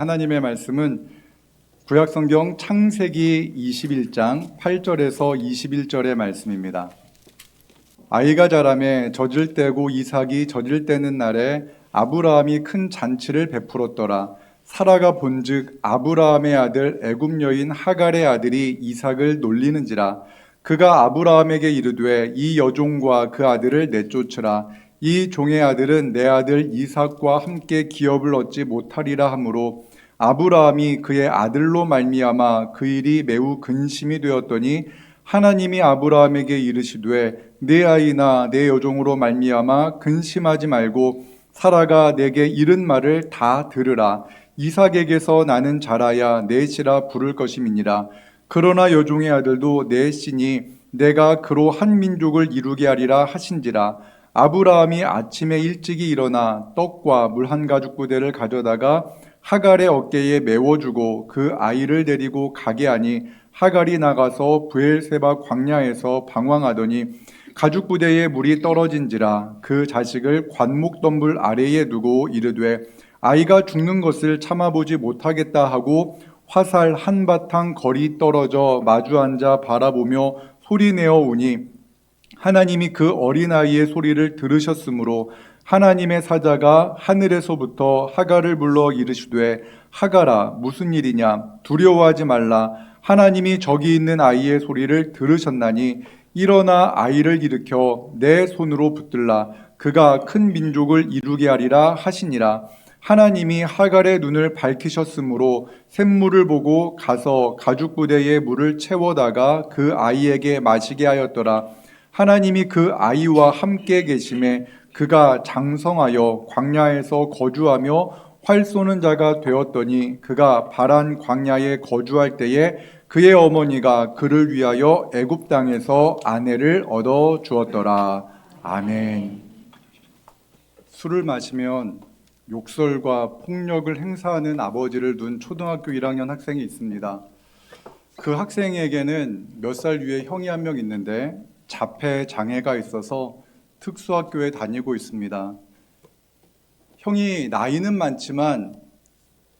하나님의 말씀은 구약성경 창세기 21장 8절에서 21절의 말씀입니다. 아이가 자라매 젖을 떼고 이삭이 젖을 떼는 날에 아브라함이 큰 잔치를 베풀었더라. 사라가 본즉 아브라함의 아들 애굽 여인 하갈의 아들이 이삭을 놀리는지라. 그가 아브라함에게 이르되 이 여종과 그 아들을 내쫓으라. 이 종의 아들은 내 아들 이삭과 함께 기업을 얻지 못하리라 하므로 아브라함이 그의 아들로 말미암아 그 일이 매우 근심이 되었더니 하나님이 아브라함에게 이르시되 내 아이나 내 여종으로 말미암아 근심하지 말고 사라가 내게 이른 말을 다 들으라. 이삭에게서 나는 자라야 넷이라 부를 것임이니라. 그러나 여종의 아들도 넷이니 내가 그로 한 민족을 이루게 하리라 하신지라. 아브라함이 아침에 일찍이 일어나 떡과 물 한 가죽 부대를 가져다가 하갈의 어깨에 메워주고 그 아이를 데리고 가게 하니 하갈이 나가서 브엘세바 광야에서 방황하더니 가죽 부대에 물이 떨어진지라. 그 자식을 관목덤불 아래에 두고 이르되 아이가 죽는 것을 참아보지 못하겠다 하고 화살 한바탕 거리 떨어져 마주 앉아 바라보며 소리내어 우니 하나님이 그 어린아이의 소리를 들으셨으므로 하나님의 사자가 하늘에서부터 하갈을 불러 이르시되 하갈아 무슨 일이냐 두려워하지 말라. 하나님이 저기 있는 아이의 소리를 들으셨나니 일어나 아이를 일으켜 내 손으로 붙들라. 그가 큰 민족을 이루게 하리라 하시니라. 하나님이 하갈의 눈을 밝히셨으므로 샘물을 보고 가서 가죽 부대에 물을 채워다가 그 아이에게 마시게 하였더라. 하나님이 그 아이와 함께 계심에 그가 장성하여 광야에서 거주하며 활 쏘는 자가 되었더니 그가 바란 광야에 거주할 때에 그의 어머니가 그를 위하여 애굽 땅에서 아내를 얻어 주었더라. 아멘. 술을 마시면 욕설과 폭력을 행사하는 아버지를 둔 초등학교 1학년 학생이 있습니다. 그 학생에게는 몇 살 위에 형이 한 명 있는데 자폐 장애가 있어서 특수학교에 다니고 있습니다. 형이 나이는 많지만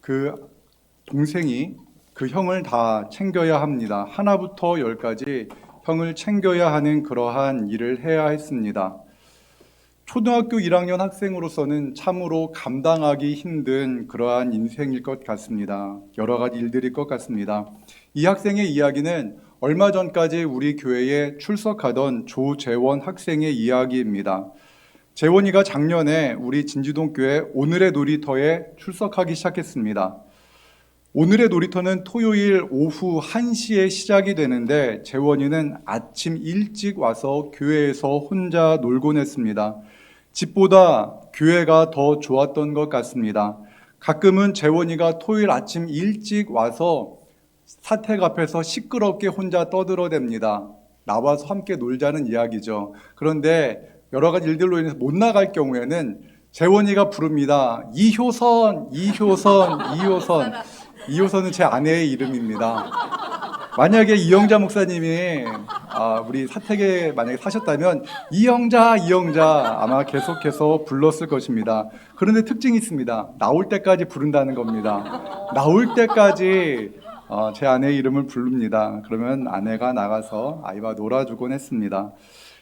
그 동생이 그 형을 다 챙겨야 합니다. 하나부터 열까지 형을 챙겨야 하는 그러한 일을 해야 했습니다. 초등학교 1학년 학생으로서는 참으로 감당하기 힘든 그러한 인생일 것 같습니다. 여러 가지 일들일 것 같습니다. 이 학생의 이야기는 얼마 전까지 우리 교회에 출석하던 조재원 학생의 이야기입니다. 재원이가 작년에 우리 진지동 교회 오늘의 놀이터에 출석하기 시작했습니다. 오늘의 놀이터는 토요일 오후 1시에 시작이 되는데 재원이는 아침 일찍 와서 교회에서 혼자 놀곤 했습니다. 집보다 교회가 더 좋았던 것 같습니다. 가끔은 재원이가 토요일 아침 일찍 와서 사택 앞에서 시끄럽게 혼자 떠들어댑니다. 나와서 함께 놀자는 이야기죠. 그런데 여러 가지 일들로 인해서 못 나갈 경우에는 재원이가 부릅니다. 이효선, 이효선, 이효선. 이효선은 제 아내의 이름입니다. 만약에 이영자 목사님이 우리 사택에 만약에 사셨다면 이영자, 이영자 아마 계속해서 불렀을 것입니다. 그런데 특징이 있습니다. 나올 때까지 부른다는 겁니다. 나올 때까지 제 아내의 이름을 부릅니다. 그러면 아내가 나가서 아이와 놀아주곤 했습니다.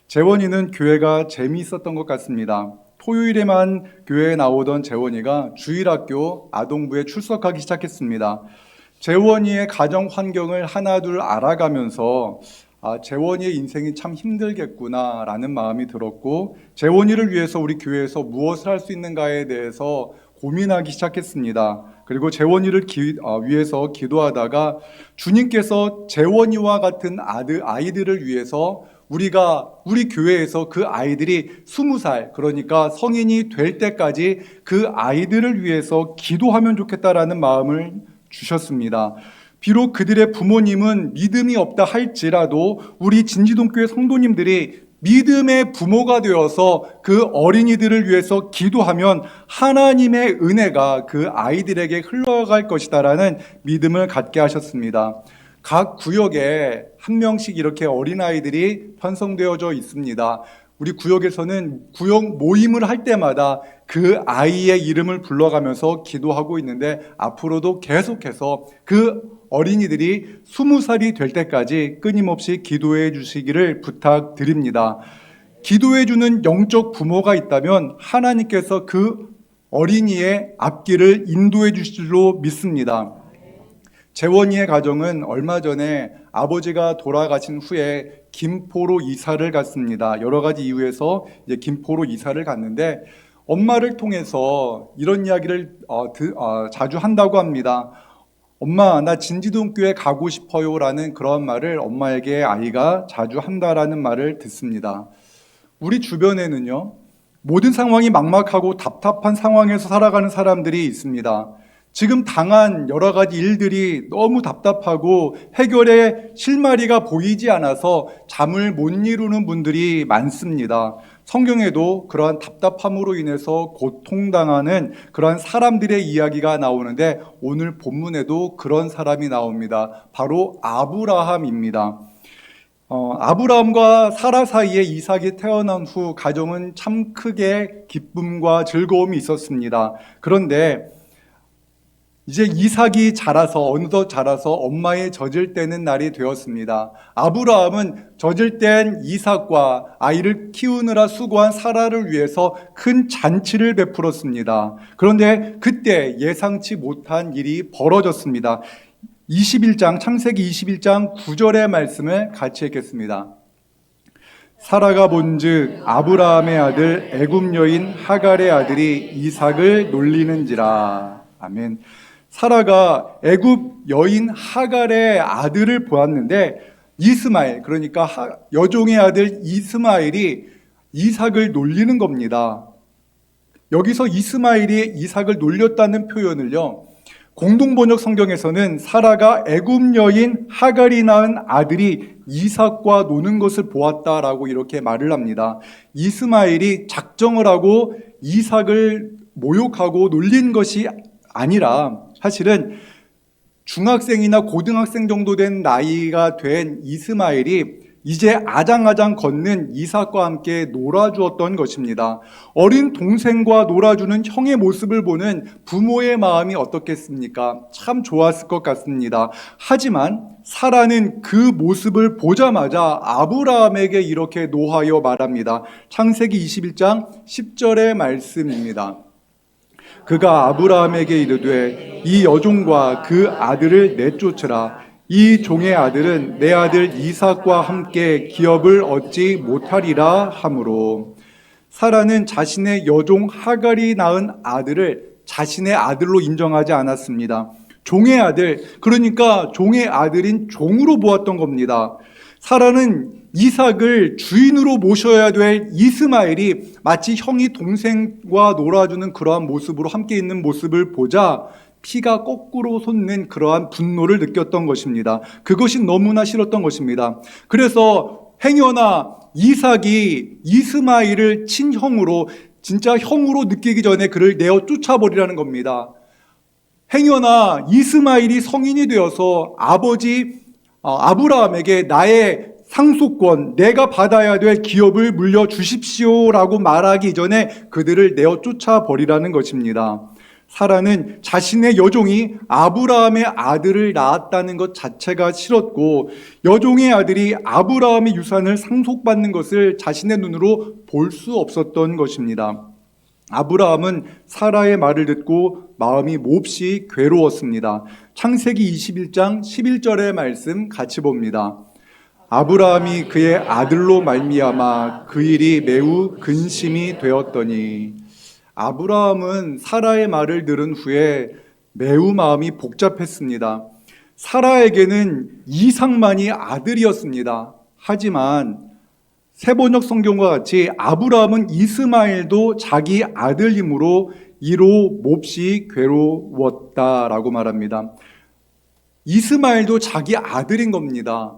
재원이는 교회가 재미있었던 것 같습니다. 토요일에만 교회에 나오던 재원이가 주일학교 아동부에 출석하기 시작했습니다. 재원이의 가정 환경을 하나둘 알아가면서 재원이의 인생이 참 힘들겠구나라는 마음이 들었고 재원이를 위해서 우리 교회에서 무엇을 할 수 있는가에 대해서 고민하기 시작했습니다. 그리고 재원이를 위해서 기도하다가 주님께서 재원이와 같은 아이들을 위해서 우리 교회에서 그 아이들이 20살, 그러니까 성인이 될 때까지 그 아이들을 위해서 기도하면 좋겠다라는 마음을 주셨습니다. 비록 그들의 부모님은 믿음이 없다 할지라도 우리 진지동교회 성도님들이 믿음의 부모가 되어서 그 어린이들을 위해서 기도하면 하나님의 은혜가 그 아이들에게 흘러갈 것이다라는 믿음을 갖게 하셨습니다. 각 구역에 한 명씩 이렇게 어린아이들이 편성되어져 있습니다. 우리 구역에서는 구역 모임을 할 때마다 그 아이의 이름을 불러가면서 기도하고 있는데 앞으로도 계속해서 그 어린이들이 20살이 될 때까지 끊임없이 기도해 주시기를 부탁드립니다. 기도해 주는 영적 부모가 있다면 하나님께서 그 어린이의 앞길을 인도해 주실 줄로 믿습니다. 재원이의 가정은 얼마 전에 아버지가 돌아가신 후에 김포로 이사를 갔습니다. 여러 가지 이유에서 이제 김포로 이사를 갔는데 엄마를 통해서 이런 이야기를 자주 한다고 합니다. 엄마, 나 진지동교회 가고 싶어요 라는 그런 말을 엄마에게 아이가 자주 한다라는 말을 듣습니다. 우리 주변에는요, 모든 상황이 막막하고 답답한 상황에서 살아가는 사람들이 있습니다. 지금 당한 여러 가지 일들이 너무 답답하고 해결의 실마리가 보이지 않아서 잠을 못 이루는 분들이 많습니다. 성경에도 그러한 답답함으로 인해서 고통당하는 그러한 사람들의 이야기가 나오는데 오늘 본문에도 그런 사람이 나옵니다. 바로 아브라함입니다. 아브라함과 사라 사이에 이삭이 태어난 후 가정은 참 크게 기쁨과 즐거움이 있었습니다. 그런데 이제 이삭이 어느덧 자라서 엄마의 젖을 떼는 날이 되었습니다. 아브라함은 젖을 뗀 이삭과 아이를 키우느라 수고한 사라를 위해서 큰 잔치를 베풀었습니다. 그런데 그때 예상치 못한 일이 벌어졌습니다. 창세기 21장 9절의 말씀을 같이 읽겠습니다. 사라가 본즉 아브라함의 아들 애굽 여인 하갈의 아들이 이삭을 놀리는지라. 아멘. 사라가 애굽 여인 하갈의 아들을 보았는데 이스마엘, 그러니까 여종의 아들 이스마엘이 이삭을 놀리는 겁니다. 여기서 이스마엘이 이삭을 놀렸다는 표현을요, 공동번역 성경에서는 사라가 애굽 여인 하갈이 낳은 아들이 이삭과 노는 것을 보았다라고 이렇게 말을 합니다. 이스마엘이 작정을 하고 이삭을 모욕하고 놀린 것이 아니라 사실은 중학생이나 고등학생 정도 된 나이가 된 이스마엘이 이제 아장아장 걷는 이삭과 함께 놀아주었던 것입니다. 어린 동생과 놀아주는 형의 모습을 보는 부모의 마음이 어떻겠습니까? 참 좋았을 것 같습니다. 하지만 사라는 그 모습을 보자마자 아브라함에게 이렇게 노하여 말합니다. 창세기 21장 10절의 말씀입니다. 그가 아브라함에게 이르되 이 여종과 그 아들을 내쫓으라. 이 종의 아들은 내 아들 이삭과 함께 기업을 얻지 못하리라 하므로. 사라는 자신의 여종 하갈이 낳은 아들을 자신의 아들로 인정하지 않았습니다. 종의 아들, 그러니까 종의 아들인 종으로 보았던 겁니다. 사라는 이삭을 주인으로 모셔야 될 이스마엘이 마치 형이 동생과 놀아주는 그러한 모습으로 함께 있는 모습을 보자 피가 거꾸로 솟는 그러한 분노를 느꼈던 것입니다. 그것이 너무나 싫었던 것입니다. 그래서 행여나 이삭이 이스마엘을 친형으로, 진짜 형으로 느끼기 전에 그를 내어 쫓아버리라는 겁니다. 행여나 이스마엘이 성인이 되어서 아버지 아브라함에게 나의 상속권, 내가 받아야 될 기업을 물려주십시오라고 말하기 전에 그들을 내어 쫓아버리라는 것입니다. 사라는 자신의 여종이 아브라함의 아들을 낳았다는 것 자체가 싫었고, 여종의 아들이 아브라함의 유산을 상속받는 것을 자신의 눈으로 볼 수 없었던 것입니다. 아브라함은 사라의 말을 듣고 마음이 몹시 괴로웠습니다. 창세기 21장 11절의 말씀 같이 봅니다. 아브라함이 그의 아들로 말미암아 그 일이 매우 근심이 되었더니. 아브라함은 사라의 말을 들은 후에 매우 마음이 복잡했습니다. 사라에게는 이삭만이 아들이었습니다. 하지만 세번역 성경과 같이 아브라함은 이스마엘도 자기 아들이므로 이로 몹시 괴로웠다라고 말합니다. 이스마엘도 자기 아들인 겁니다.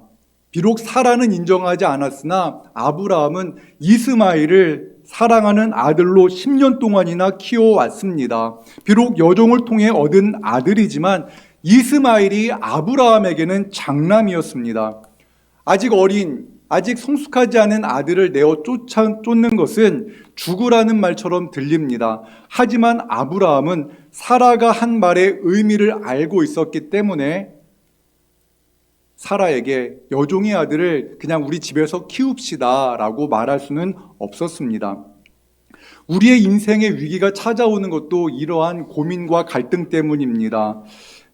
비록 사라는 인정하지 않았으나 아브라함은 이스마엘을 사랑하는 아들로 10년 동안이나 키워왔습니다. 비록 여종을 통해 얻은 아들이지만 이스마엘이 아브라함에게는 장남이었습니다. 아직 어린 아직 성숙하지 않은 아들을 내어 쫓는 것은 죽으라는 말처럼 들립니다. 하지만 아브라함은 사라가 한 말의 의미를 알고 있었기 때문에 사라에게 여종의 아들을 그냥 우리 집에서 키웁시다 라고 말할 수는 없었습니다. 우리의 인생의 위기가 찾아오는 것도 이러한 고민과 갈등 때문입니다.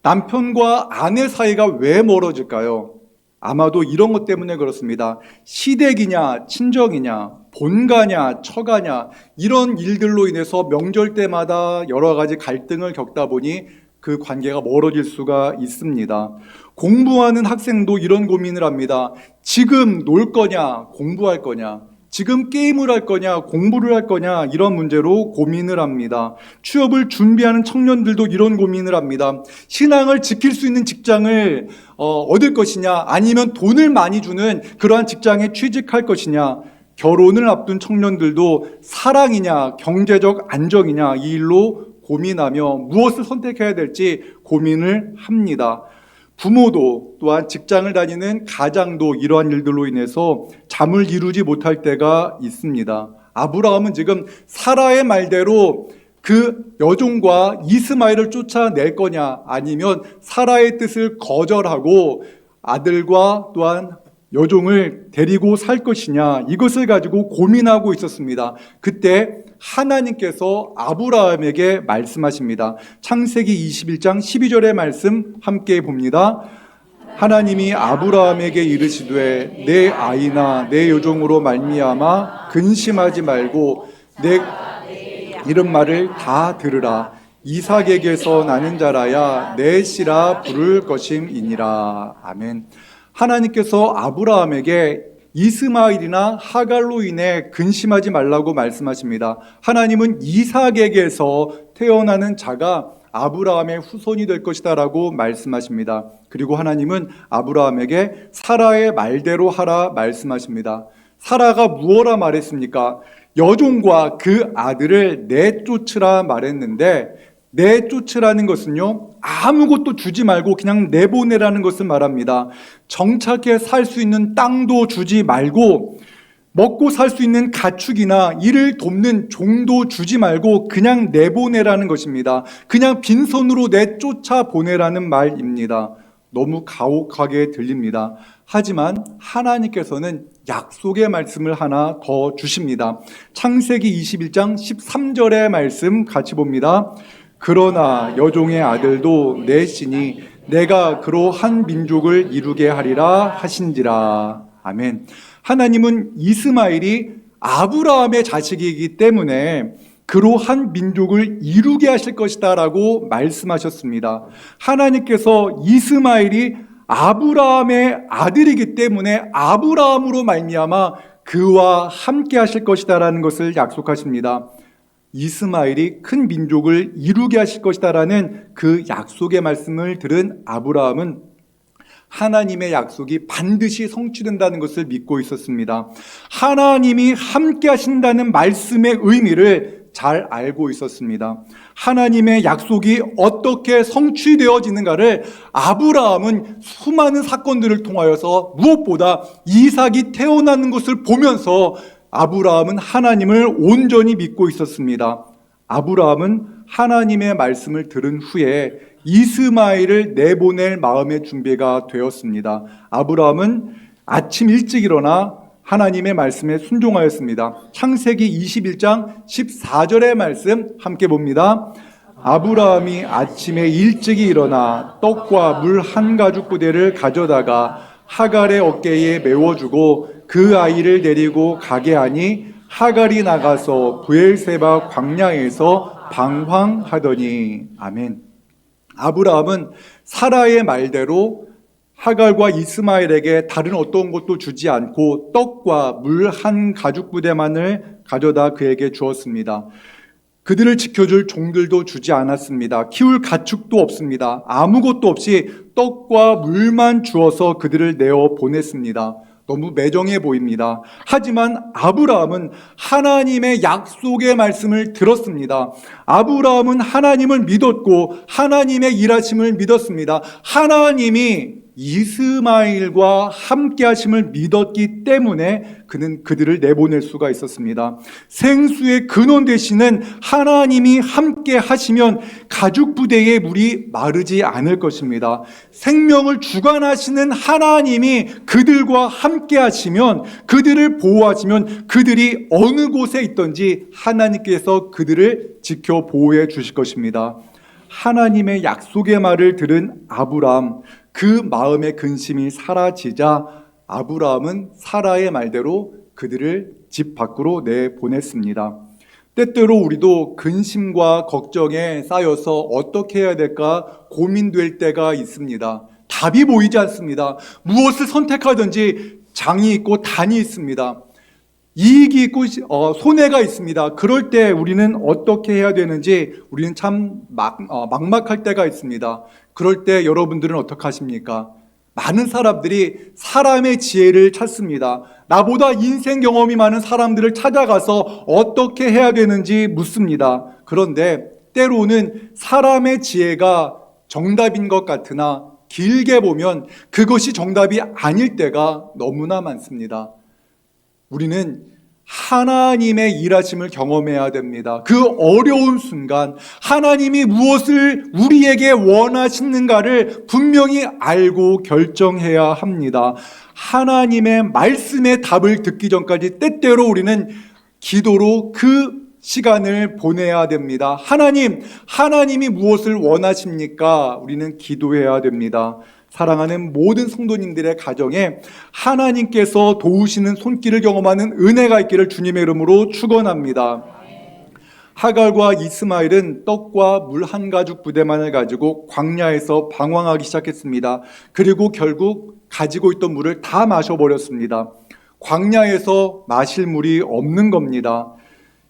남편과 아내 사이가 왜 멀어질까요? 아마도 이런 것 때문에 그렇습니다. 시댁이냐, 친정이냐, 본가냐, 처가냐, 이런 일들로 인해서 명절 때마다 여러 가지 갈등을 겪다 보니 그 관계가 멀어질 수가 있습니다. 공부하는 학생도 이런 고민을 합니다. 지금 놀 거냐, 공부할 거냐, 지금 게임을 할 거냐, 공부를 할 거냐, 이런 문제로 고민을 합니다. 취업을 준비하는 청년들도 이런 고민을 합니다. 신앙을 지킬 수 있는 직장을 얻을 것이냐, 아니면 돈을 많이 주는 그러한 직장에 취직할 것이냐, 결혼을 앞둔 청년들도 사랑이냐, 경제적 안정이냐, 이 일로 고민하며 무엇을 선택해야 될지 고민을 합니다. 부모도 또한 직장을 다니는 가장도 이러한 일들로 인해서 잠을 이루지 못할 때가 있습니다. 아브라함은 지금 사라의 말대로 그 여종과 이스마엘을 쫓아낼 거냐, 아니면 사라의 뜻을 거절하고 아들과 또한 여종을 데리고 살 것이냐, 이것을 가지고 고민하고 있었습니다. 그때 하나님께서 아브라함에게 말씀하십니다. 창세기 21장 12절의 말씀 함께 봅니다. 하나님이 아브라함에게 이르시되 내 아이나 내 여종으로 말미암아 근심하지 말고 내 이름 말을 다 들으라. 이삭에게서 나는 자라야 내 씨라 부를 것임이니라. 아멘. 하나님께서 아브라함에게 이스마엘이나 하갈로 인해 근심하지 말라고 말씀하십니다. 하나님은 이삭에게서 태어나는 자가 아브라함의 후손이 될 것이다 라고 말씀하십니다. 그리고 하나님은 아브라함에게 사라의 말대로 하라 말씀하십니다. 사라가 무엇라 말했습니까? 여종과 그 아들을 내쫓으라 말했는데, 내쫓으라는 것은요, 아무것도 주지 말고 그냥 내보내라는 것을 말합니다. 정착해 살 수 있는 땅도 주지 말고, 먹고 살 수 있는 가축이나 이를 돕는 종도 주지 말고 그냥 내보내라는 것입니다. 그냥 빈손으로 내쫓아 보내라는 말입니다. 너무 가혹하게 들립니다. 하지만 하나님께서는 약속의 말씀을 하나 더 주십니다. 창세기 21장 13절의 말씀 같이 봅니다. 그러나 여종의 아들도 내 씨니 내가 그로 한 민족을 이루게 하리라 하신지라. 아멘. 하나님은 이스마엘이 아브라함의 자식이기 때문에 그로 한 민족을 이루게 하실 것이다 라고 말씀하셨습니다. 하나님께서 이스마엘이 아브라함의 아들이기 때문에 아브라함으로 말미암아 그와 함께 하실 것이다 라는 것을 약속하십니다. 이스마엘이 큰 민족을 이루게 하실 것이다 라는 그 약속의 말씀을 들은 아브라함은 하나님의 약속이 반드시 성취된다는 것을 믿고 있었습니다. 하나님이 함께 하신다는 말씀의 의미를 잘 알고 있었습니다. 하나님의 약속이 어떻게 성취되어지는가를 아브라함은 수많은 사건들을 통하여서 무엇보다 이삭이 태어나는 것을 보면서 아브라함은 하나님을 온전히 믿고 있었습니다. 아브라함은 하나님의 말씀을 들은 후에 이스마엘을 내보낼 마음의 준비가 되었습니다. 아브라함은 아침 일찍 일어나 하나님의 말씀에 순종하였습니다. 창세기 21장 14절의 말씀 함께 봅니다. 아브라함이 아침에 일찍이 일어나 떡과 물 한 가죽 부대를 가져다가 하갈의 어깨에 메워주고 그 아이를 데리고 가게 하니 하갈이 나가서 브엘세바 광야에서 방황하더니. 아멘. 아브라함은 사라의 말대로 하갈과 이스마엘에게 다른 어떤 것도 주지 않고 떡과 물 한 가죽 부대만을 가져다 그에게 주었습니다. 그들을 지켜줄 종들도 주지 않았습니다. 키울 가축도 없습니다. 아무것도 없이 떡과 물만 주어서 그들을 내어 보냈습니다. 너무 매정해 보입니다. 하지만 아브라함은 하나님의 약속의 말씀을 들었습니다. 아브라함은 하나님을 믿었고 하나님의 일하심을 믿었습니다. 하나님이 이스마엘과 함께 하심을 믿었기 때문에 그는 그들을 내보낼 수가 있었습니다. 생수의 근원 되시는 하나님이 함께 하시면 가죽 부대의 물이 마르지 않을 것입니다. 생명을 주관하시는 하나님이 그들과 함께 하시면, 그들을 보호하시면 그들이 어느 곳에 있든지 하나님께서 그들을 지켜 보호해 주실 것입니다. 하나님의 약속의 말을 들은 아브라함, 그 마음의 근심이 사라지자 아브라함은 사라의 말대로 그들을 집 밖으로 내보냈습니다. 때때로 우리도 근심과 걱정에 쌓여서 어떻게 해야 될까 고민될 때가 있습니다. 답이 보이지 않습니다. 무엇을 선택하든지 장이 있고 단이 있습니다. 이익이 있고 손해가 있습니다. 그럴 때 우리는 어떻게 해야 되는지 우리는 참 막막할 때가 있습니다. 그럴 때 여러분들은 어떻게 하십니까? 많은 사람들이 사람의 지혜를 찾습니다. 나보다 인생 경험이 많은 사람들을 찾아가서 어떻게 해야 되는지 묻습니다. 그런데 때로는 사람의 지혜가 정답인 것 같으나 길게 보면 그것이 정답이 아닐 때가 너무나 많습니다. 우리는 하나님의 일하심을 경험해야 됩니다. 그 어려운 순간 하나님이 무엇을 우리에게 원하시는가를 분명히 알고 결정해야 합니다. 하나님의 말씀의 답을 듣기 전까지 때때로 우리는 기도로 그 시간을 보내야 됩니다. 하나님이 무엇을 원하십니까? 우리는 기도해야 됩니다. 사랑하는 모든 성도님들의 가정에 하나님께서 도우시는 손길을 경험하는 은혜가 있기를 주님의 이름으로 축원합니다. 하갈과 이스마엘은 떡과 물 한 가죽 부대만을 가지고 광야에서 방황하기 시작했습니다. 그리고 결국 가지고 있던 물을 다 마셔버렸습니다. 광야에서 마실 물이 없는 겁니다.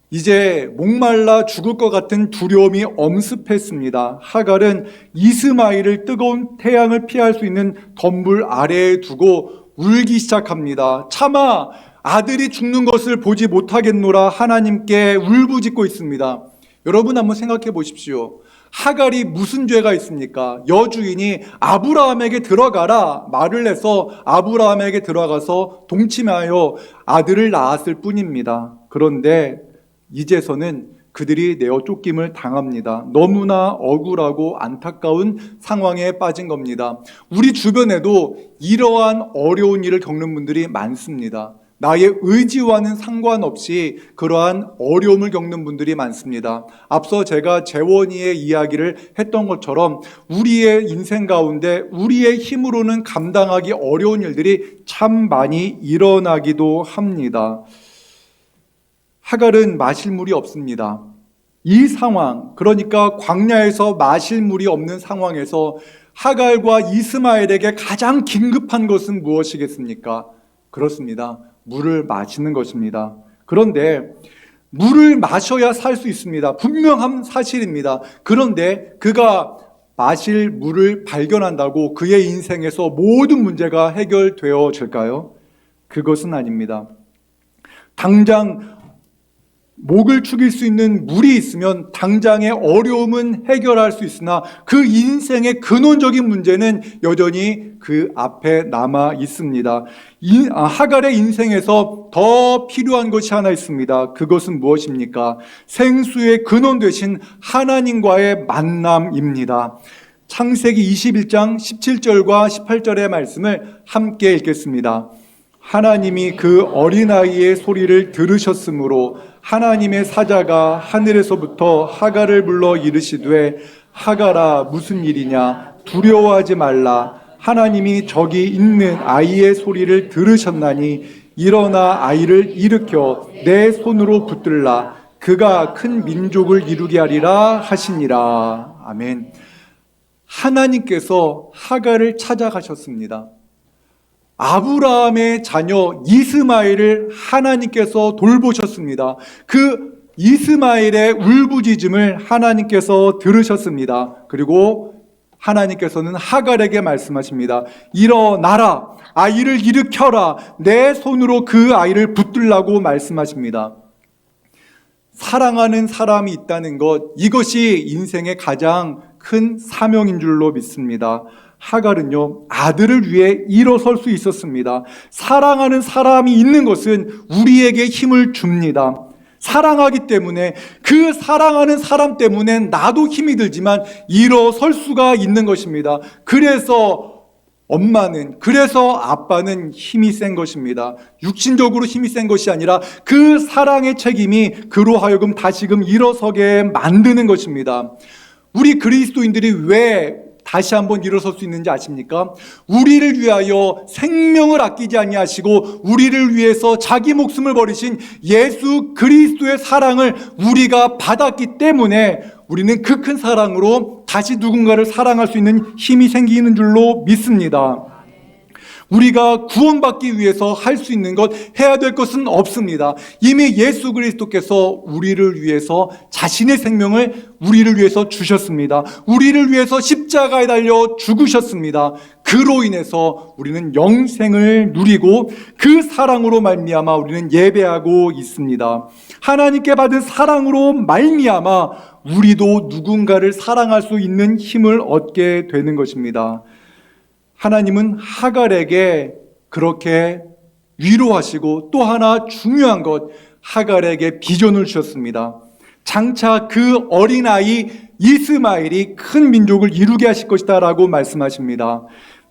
이제 목말라 죽을 것 같은 두려움이 엄습했습니다. 하갈은 이스마엘을 뜨거운 태양을 피할 수 있는 덤불 아래에 두고 울기 시작합니다. 차마 아들이 죽는 것을 보지 못하겠노라 하나님께 울부짖고 있습니다. 여러분 한번 생각해 보십시오. 하갈이 무슨 죄가 있습니까? 여주인이 아브라함에게 들어가라 말을 해서 아브라함에게 들어가서 동침하여 아들을 낳았을 뿐입니다. 그런데 이제서는 그들이 내어 쫓김을 당합니다. 너무나 억울하고 안타까운 상황에 빠진 겁니다. 우리 주변에도 이러한 어려운 일을 겪는 분들이 많습니다. 나의 의지와는 상관없이 그러한 어려움을 겪는 분들이 많습니다. 앞서 제가 재원이의 이야기를 했던 것처럼 우리의 인생 가운데 우리의 힘으로는 감당하기 어려운 일들이 참 많이 일어나기도 합니다. 하갈은 마실 물이 없습니다. 이 상황, 그러니까 광야에서 마실 물이 없는 상황에서 하갈과 이스마엘에게 가장 긴급한 것은 무엇이겠습니까? 그렇습니다. 물을 마시는 것입니다. 그런데 물을 마셔야 살 수 있습니다. 분명한 사실입니다. 그런데 그가 마실 물을 발견한다고 그의 인생에서 모든 문제가 해결되어질까요? 그것은 아닙니다. 당장 목을 축일 수 있는 물이 있으면 당장의 어려움은 해결할 수 있으나 그 인생의 근원적인 문제는 여전히 그 앞에 남아 있습니다. 하갈의 인생에서 더 필요한 것이 하나 있습니다. 그것은 무엇입니까? 생수의 근원 되신 하나님과의 만남입니다. 창세기 21장 17절과 18절의 말씀을 함께 읽겠습니다. 하나님이 그 어린아이의 소리를 들으셨으므로 하나님의 사자가 하늘에서부터 하갈을 불러 이르시되 하갈아 무슨 일이냐 두려워하지 말라 하나님이 저기 있는 아이의 소리를 들으셨나니 일어나 아이를 일으켜 내 손으로 붙들라 그가 큰 민족을 이루게 하리라 하시니라. 아멘. 하나님께서 하갈을 찾아가셨습니다. 아브라함의 자녀 이스마엘을 하나님께서 돌보셨습니다. 그 이스마엘의 울부짖음을 하나님께서 들으셨습니다. 그리고 하나님께서는 하갈에게 말씀하십니다. 일어나라, 아이를 일으켜라, 내 손으로 그 아이를 붙들라고 말씀하십니다. 사랑하는 사람이 있다는 것, 이것이 인생의 가장 큰 사명인 줄로 믿습니다. 하갈은요, 아들을 위해 일어설 수 있었습니다. 사랑하는 사람이 있는 것은 우리에게 힘을 줍니다. 사랑하기 때문에, 그 사랑하는 사람 때문에 나도 힘이 들지만 일어설 수가 있는 것입니다. 그래서 엄마는, 그래서 아빠는 힘이 센 것입니다. 육신적으로 힘이 센 것이 아니라 그 사랑의 책임이 그로 하여금 다시금 일어서게 만드는 것입니다. 우리 그리스도인들이 왜 다시 한번 일어설 수 있는지 아십니까? 우리를 위하여 생명을 아끼지 아니하시고 우리를 위해서 자기 목숨을 버리신 예수 그리스도의 사랑을 우리가 받았기 때문에 우리는 그 큰 사랑으로 다시 누군가를 사랑할 수 있는 힘이 생기는 줄로 믿습니다. 우리가 구원받기 위해서 할 수 있는 것, 해야 될 것은 없습니다. 이미 예수 그리스도께서 우리를 위해서 자신의 생명을 우리를 위해서 주셨습니다. 우리를 위해서 십자가에 달려 죽으셨습니다. 그로 인해서 우리는 영생을 누리고 그 사랑으로 말미암아 우리는 예배하고 있습니다. 하나님께 받은 사랑으로 말미암아 우리도 누군가를 사랑할 수 있는 힘을 얻게 되는 것입니다. 하나님은 하갈에게 그렇게 위로하시고 또 하나 중요한 것, 하갈에게 비전을 주셨습니다. 장차 그 어린아이 이스마엘이 큰 민족을 이루게 하실 것이다 라고 말씀하십니다.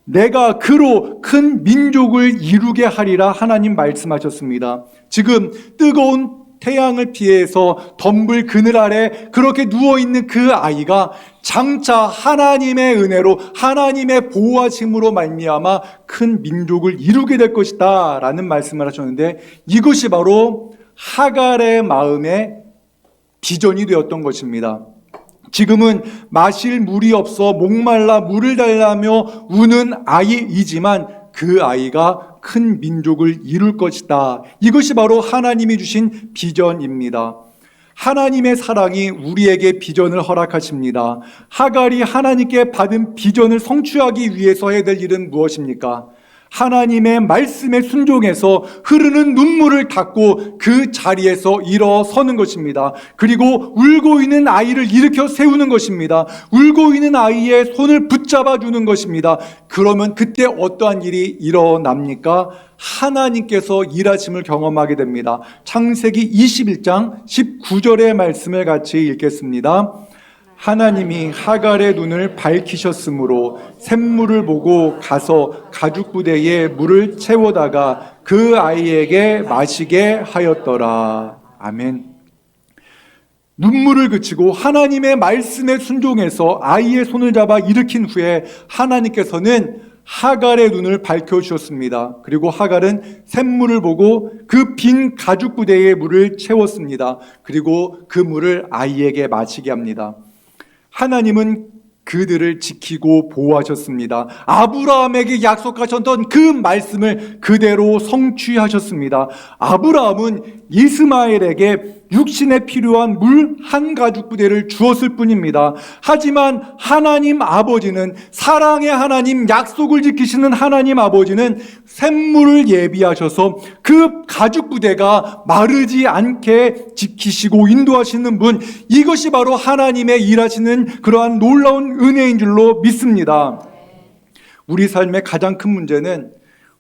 내가 그로 큰 민족을 이루게 하리라 하나님 말씀하셨습니다. 지금 뜨거운 태양을 피해서 덤불 그늘 아래 그렇게 누워있는 그 아이가 장차 하나님의 은혜로 하나님의 보호하심으로 말미암아 큰 민족을 이루게 될 것이다 라는 말씀을 하셨는데, 이것이 바로 하갈의 마음의 비전이 되었던 것입니다. 지금은 마실 물이 없어 목말라 물을 달라며 우는 아이이지만 그 아이가 큰 민족을 이룰 것이다. 이것이 바로 하나님이 주신 비전입니다. 하나님의 사랑이 우리에게 비전을 허락하십니다. 하갈이 하나님께 받은 비전을 성취하기 위해서 해야 될 일은 무엇입니까? 하나님의 말씀에 순종해서 흐르는 눈물을 닦고 그 자리에서 일어서는 것입니다. 그리고 울고 있는 아이를 일으켜 세우는 것입니다. 울고 있는 아이의 손을 붙잡아 주는 것입니다. 그러면 그때 어떠한 일이 일어납니까? 하나님께서 일하심을 경험하게 됩니다. 창세기 21장 19절의 말씀을 같이 읽겠습니다. 하나님이 하갈의 눈을 밝히셨으므로 샘물을 보고 가서 가죽 부대에 물을 채워다가 그 아이에게 마시게 하였더라. 아멘. 눈물을 그치고 하나님의 말씀에 순종해서 아이의 손을 잡아 일으킨 후에 하나님께서는 하갈의 눈을 밝혀주셨습니다. 그리고 하갈은 샘물을 보고 그 빈 가죽 부대에 물을 채웠습니다. 그리고 그 물을 아이에게 마시게 합니다. 하나님은 그들을 지키고 보호하셨습니다. 아브라함에게 약속하셨던 그 말씀을 그대로 성취하셨습니다. 아브라함은 이스마엘에게 육신에 필요한 물 한 가죽 부대를 주었을 뿐입니다. 하지만 하나님 아버지는, 사랑의 하나님, 약속을 지키시는 하나님 아버지는 샘물을 예비하셔서 그 가죽 부대가 마르지 않게 지키시고 인도하시는 분, 이것이 바로 하나님의 일하시는 그러한 놀라운 은혜인 줄로 믿습니다. 우리 삶의 가장 큰 문제는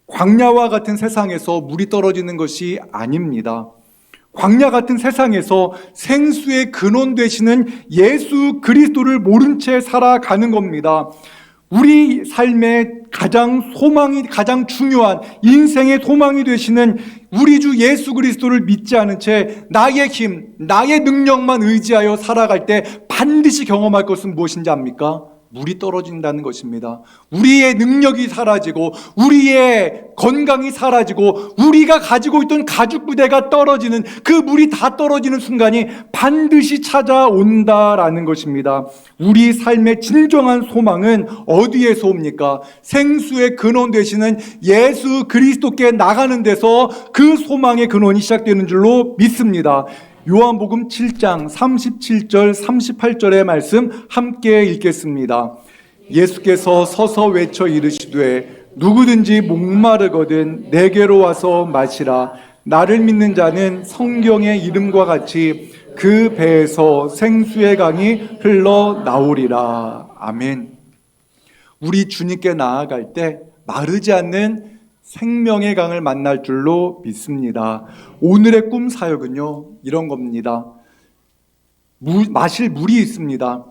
광야와 같은 세상에서 물이 떨어지는 것이 아닙니다. 광야 같은 세상에서 생수의 근원 되시는 예수 그리스도를 모른 채 살아가는 겁니다. 우리 삶의 가장 중요한 인생의 소망이 되시는 우리 주 예수 그리스도를 믿지 않은 채 나의 힘, 나의 능력만 의지하여 살아갈 때 반드시 경험할 것은 무엇인지 압니까? 물이 떨어진다는 것입니다. 우리의 능력이 사라지고 우리의 건강이 사라지고 우리가 가지고 있던 가죽 부대가 떨어지는, 그 물이 다 떨어지는 순간이 반드시 찾아온다라는 것입니다. 우리 삶의 진정한 소망은 어디에서 옵니까? 생수의 근원 되시는 예수 그리스도께 나가는 데서 그 소망의 근원이 시작되는 줄로 믿습니다. 요한복음 7장 37절 38절의 말씀 함께 읽겠습니다. 예수께서 서서 외쳐 이르시되 누구든지 목마르거든 내게로 와서 마시라. 나를 믿는 자는 성경의 이름과 같이 그 배에서 생수의 강이 흘러나오리라. 아멘. 우리 주님께 나아갈 때 마르지 않는 생명의 강을 만날 줄로 믿습니다. 오늘의 꿈 사역은요, 이런 겁니다. 마실 물이 있습니다.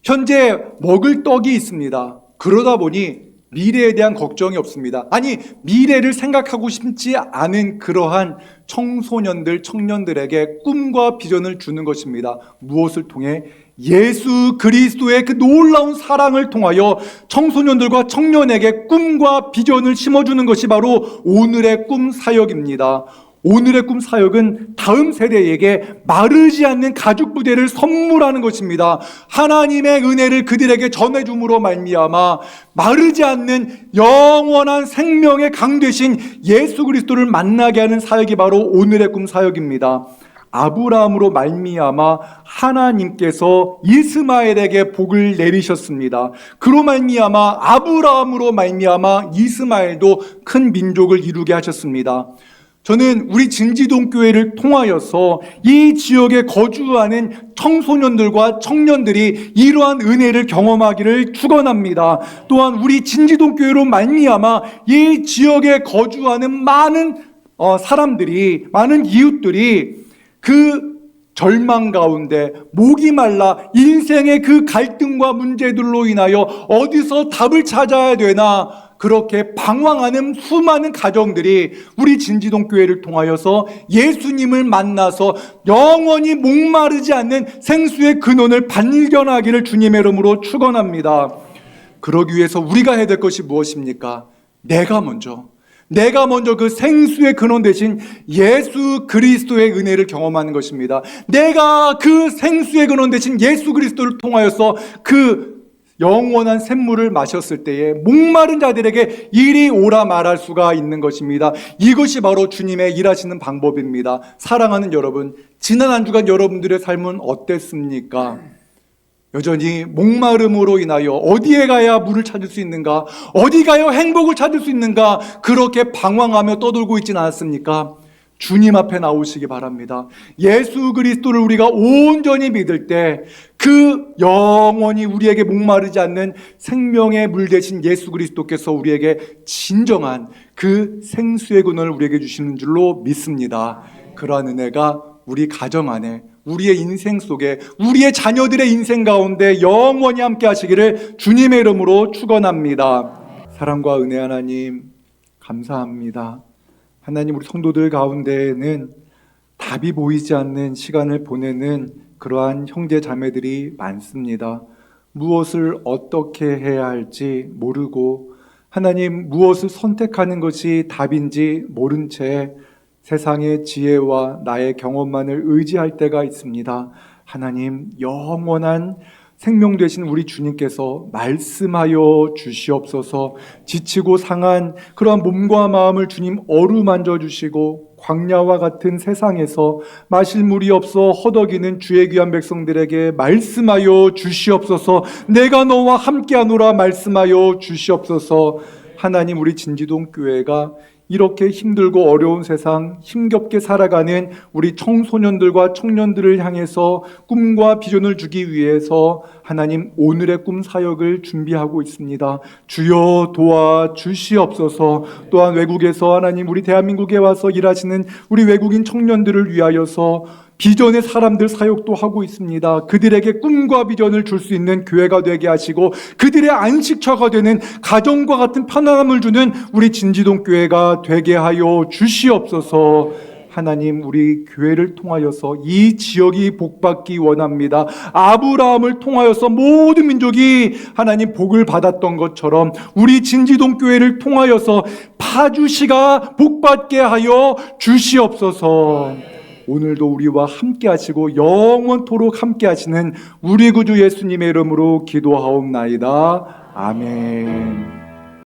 현재 먹을 떡이 있습니다. 그러다 보니 미래에 대한 걱정이 없습니다. 아니, 미래를 생각하고 싶지 않은 그러한 청소년들, 청년들에게 꿈과 비전을 주는 것입니다. 무엇을 통해? 예수 그리스도의 그 놀라운 사랑을 통하여 청소년들과 청년에게 꿈과 비전을 심어주는 것이 바로 오늘의 꿈 사역입니다. 오늘의 꿈 사역은 다음 세대에게 마르지 않는 가죽 부대를 선물하는 것입니다. 하나님의 은혜를 그들에게 전해줌으로 말미암아 마르지 않는 영원한 생명의 강 되신 예수 그리스도를 만나게 하는 사역이 바로 오늘의 꿈 사역입니다. 아브라함으로 말미암아 하나님께서 이스마엘에게 복을 내리셨습니다. 그로 말미암아 아브라함으로 말미암아 이스마엘도 큰 민족을 이루게 하셨습니다. 저는 우리 진지동 교회를 통하여서 이 지역에 거주하는 청소년들과 청년들이 이러한 은혜를 경험하기를 축원합니다. 또한 우리 진지동 교회로 말미암아 이 지역에 거주하는 많은 사람들이, 많은 이웃들이 그 절망 가운데 목이 말라 인생의 그 갈등과 문제들로 인하여 어디서 답을 찾아야 되나 그렇게 방황하는 수많은 가정들이 우리 진지동 교회를 통하여서 예수님을 만나서 영원히 목마르지 않는 생수의 근원을 발견하기를 주님의 이름으로 축원합니다. 그러기 위해서 우리가 해야 될 것이 무엇입니까? 내가 먼저 그 생수의 근원 대신 예수 그리스도의 은혜를 경험하는 것입니다. 내가 그 생수의 근원 대신 예수 그리스도를 통하여서 그 영원한 샘물을 마셨을 때에 목마른 자들에게 이리 오라 말할 수가 있는 것입니다. 이것이 바로 주님의 일하시는 방법입니다. 사랑하는 여러분, 지난 한 주간 여러분들의 삶은 어땠습니까? 여전히 목마름으로 인하여 어디에 가야 물을 찾을 수 있는가? 어디 가야 행복을 찾을 수 있는가? 그렇게 방황하며 떠돌고 있진 않았습니까? 주님 앞에 나오시기 바랍니다. 예수 그리스도를 우리가 온전히 믿을 때 그 영원히 우리에게 목마르지 않는 생명의 물 대신 예수 그리스도께서 우리에게 진정한 그 생수의 근원을 우리에게 주시는 줄로 믿습니다. 그러한 은혜가 우리 가정 안에, 우리의 인생 속에, 우리의 자녀들의 인생 가운데 영원히 함께 하시기를 주님의 이름으로 축원합니다. 사랑과 은혜 하나님 감사합니다. 하나님, 우리 성도들 가운데에는 답이 보이지 않는 시간을 보내는 그러한 형제 자매들이 많습니다. 무엇을 어떻게 해야 할지 모르고 하나님, 무엇을 선택하는 것이 답인지 모른 채 세상의 지혜와 나의 경험만을 의지할 때가 있습니다. 하나님, 영원한 생명 되신 우리 주님께서 말씀하여 주시옵소서. 지치고 상한 그러한 몸과 마음을 주님 어루만져 주시고 광야와 같은 세상에서 마실 물이 없어 허덕이는 주의 귀한 백성들에게 말씀하여 주시옵소서. 내가 너와 함께하노라 말씀하여 주시옵소서. 하나님, 우리 진지동 교회가 이렇게 힘들고 어려운 세상 힘겹게 살아가는 우리 청소년들과 청년들을 향해서 꿈과 비전을 주기 위해서 하나님 오늘의 꿈 사역을 준비하고 있습니다. 주여 도와 주시옵소서. 또한 외국에서 하나님 우리 대한민국에 와서 일하시는 우리 외국인 청년들을 위하여서 비전의 사람들 사역도 하고 있습니다. 그들에게 꿈과 비전을 줄 수 있는 교회가 되게 하시고 그들의 안식처가 되는 가정과 같은 편안함을 주는 우리 진지동 교회가 되게 하여 주시옵소서. 하나님, 우리 교회를 통하여서 이 지역이 복받기 원합니다. 아브라함을 통하여서 모든 민족이 하나님 복을 받았던 것처럼 우리 진지동 교회를 통하여서 파주시가 복받게 하여 주시옵소서. 오늘도 우리와 함께 하시고 영원토록 함께 하시는 우리 구주 예수님의 이름으로 기도하옵나이다. 아멘.